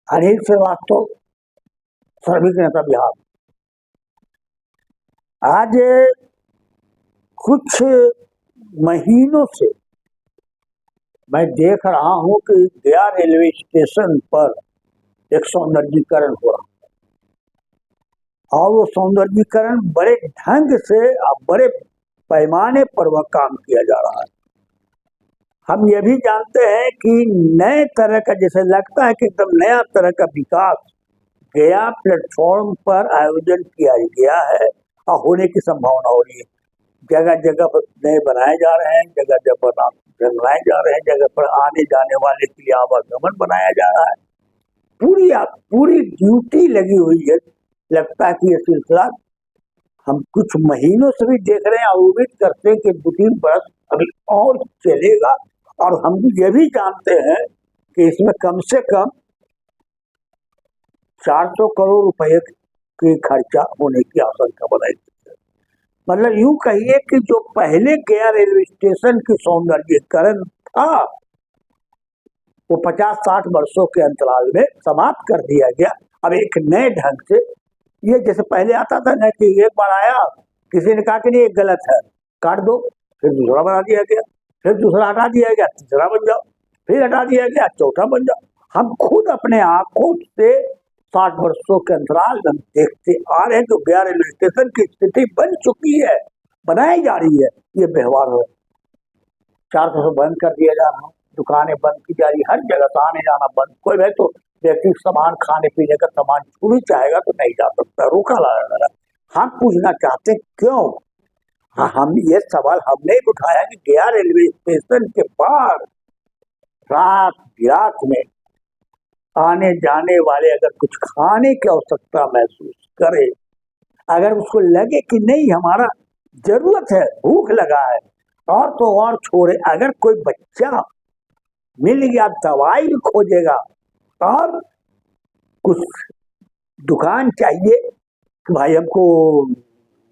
अनिल श्रीवास्तव, श्रमिक नेता बिहार। आज कुछ महीनों से मैं देख रहा हूं कि गया रेलवे स्टेशन पर एक सौंदर्यीकरण हो रहा है और वो सौंदर्यीकरण बड़े ढंग से और बड़े पैमाने पर वह काम किया जा रहा है। हम ये भी जानते हैं कि नए तरह का, जैसे लगता है कि एकदम नया तरह का विकास गया प्लेटफॉर्म पर आयोजन किया गया है और होने की संभावना हो रही है। जगह जगह पर नए बनाए जा रहे हैं, जगह जगह पर बनाए जा रहे हैं, जगह पर आने जाने वाले के लिए आवागमन बनाया जा रहा है। पूरी ड्यूटी लगी हुई है। लगता है कि ये सिलसिला हम कुछ महीनों से भी देख रहे हैं और उम्मीद करते हैं कि 2-3 बरस अभी और चलेगा। और हम ये भी जानते हैं कि इसमें कम से कम 400 करोड़ रुपए की खर्चा होने की आशंका बनाई गई है। मतलब यूं कहिए कि जो पहले गया रेलवे स्टेशन की सौंदर्यीकरण था वो 50-60 वर्षों के अंतराल में समाप्त कर दिया गया। अब एक नए ढंग से, ये जैसे पहले आता था ना कि एक बार आया, किसी ने कहा कि नहीं ये गलत है, काट दो, फिर दूसरा बना दिया गया, फिर दूसरा हटा दिया गया, तीसरा बन जाओ, फिर हटा दिया गया, चौथा बन जाओ। हम खुद अपने आंखों से 60 वर्षों के अंतराल में देखते आ रहे हैं जो गया रेलवे स्टेशन की स्थिति बन चुकी है, बनाई जा रही है। ये व्यवहार है, 400 से बंद कर दिया जा रहा है, दुकानें बंद की जा रही, हर जगह से आने जाना बंद। कोई भाई तो व्यक्ति सामान, खाने पीने का सामान छू भी चाहेगा तो नहीं जा सकता, रोका लगा रहा। हम पूछना चाहते क्यों? हाँ, हम ये सवाल हमने उठाया कि गया रेलवे स्टेशन के पार रात बिरात में आने जाने वाले अगर कुछ खाने की आवश्यकता महसूस करे, अगर उसको लगे कि नहीं हमारा जरूरत है, भूख लगा है, और तो और छोड़े, अगर कोई बच्चा मिल गया दवाई खोजेगा और कुछ दुकान चाहिए कि भाई हमको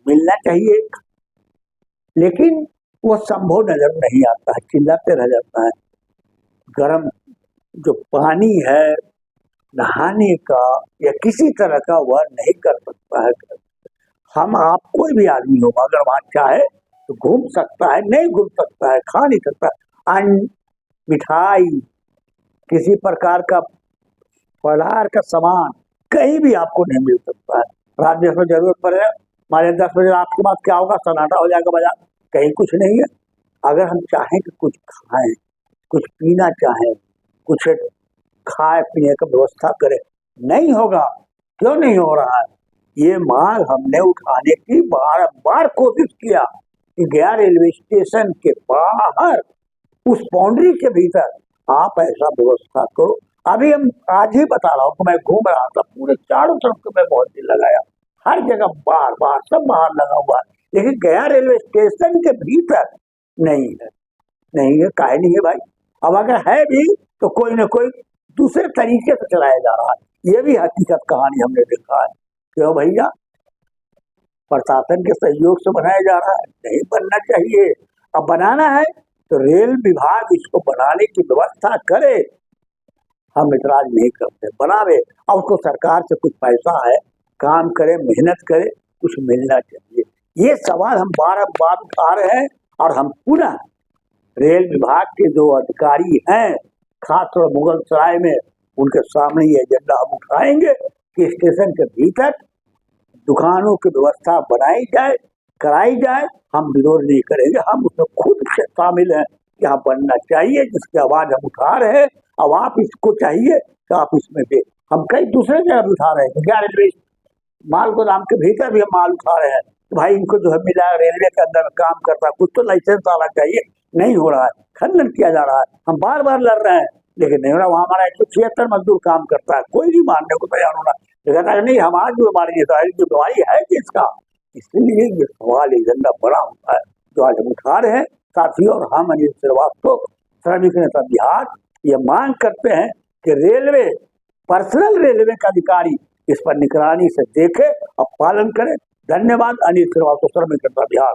मिलना चाहिए, लेकिन वो संभव नजर नहीं आता है, चिल्लाते रह जाता है। गर्म जो पानी है नहाने का या किसी तरह का वह नहीं कर सकता है। हम आप कोई भी आदमी हो, अगर वहां चाहे तो घूम सकता है, नहीं घूम सकता है, खा नहीं सकता। अन्न, मिठाई, किसी प्रकार का फलाहार का सामान कहीं भी आपको नहीं मिल सकता है। रात में इसमें जरूरत पड़े, हमारे 10 बजे रात के बाद क्या होगा, सन्नाटा हो जाएगा बाजार, कहीं कुछ नहीं है। अगर हम चाहें कि कुछ खाएं, कुछ पीना चाहें, कुछ खाए पीने का व्यवस्था करें, नहीं होगा। क्यों नहीं हो रहा है? ये मांग हमने उठाने की बार कोशिश किया कि गया रेलवे स्टेशन के बाहर उस बाउंड्री के भीतर आप ऐसा व्यवस्था करो। अभी हम आज ही बता रहा हूँ कि मैं घूम रहा था, पूरे चारों तरफ को मैं बहुत दिन लगाया, हर जगह बाहर सब बाहर लगा हुआ है, लेकिन गया रेलवे स्टेशन के भीतर नहीं है। नहीं है, काहे नहीं है भाई? अब अगर है भी तो कोई ना कोई दूसरे तरीके से चलाया जा रहा है। ये भी हकीकत कहानी हमने देखा है। क्यों भैया? प्रशासन के सहयोग से बनाया जा रहा है, नहीं बनना चाहिए। अब बनाना है तो रेल विभाग इसको बनाने की व्यवस्था करे, हम इतराज नहीं करते, बनावे। और उसको सरकार से कुछ पैसा है, काम करे, मेहनत करे, कुछ मिलना चाहिए। ये सवाल हम बार उठा रहे हैं और हम पुनः रेल विभाग के जो अधिकारी हैं, खासतौर मुगलसराय में, उनके सामने ये एजेंडा हम उठाएंगे कि स्टेशन के भीतर दुकानों की व्यवस्था बनाई जाए, कराई जाए। हम विरोध नहीं करेंगे, हम उसमें खुद शामिल हैं कि यहाँ बनना चाहिए, जिसकी आवाज हम उठा रहे हैं। अब आप इसको चाहिए तो आप इसमें दे। हम कई दूसरे जगह भी उठा रहे हैं, गया रेलवे माल गोदाम के भीतर भी हम माल उठा रहे हैं तो भाई इनको जो है मिला, रेलवे के अंदर काम करता है, कुछ तो लाइसेंस आना चाहिए। नहीं हो रहा है, खंडन किया जा रहा है, हम बार लड़ रहे हैं, लेकिन नहीं हो रहा। वहाँ हमारा 176 मजदूर काम करता है, कोई नहीं मानने को तैयार होना, लेकिन नहीं हमारा जो हमारी जिम्मेवारी है किसका? इसलिए ये सवाल एजेंडा बड़ा होता है जो आज हम उठा रहे हैं साथियों। और हम अनिल श्रीवास्तव, श्रमिक नेता बिहार, ये मांग करते हैं कि रेलवे, पर्सनल रेलवे का अधिकारी इस पर निगरानी से देखे और पालन करे। धन्यवाद। अनिल श्रीवास्तव, श्रमिक नेता बिहार।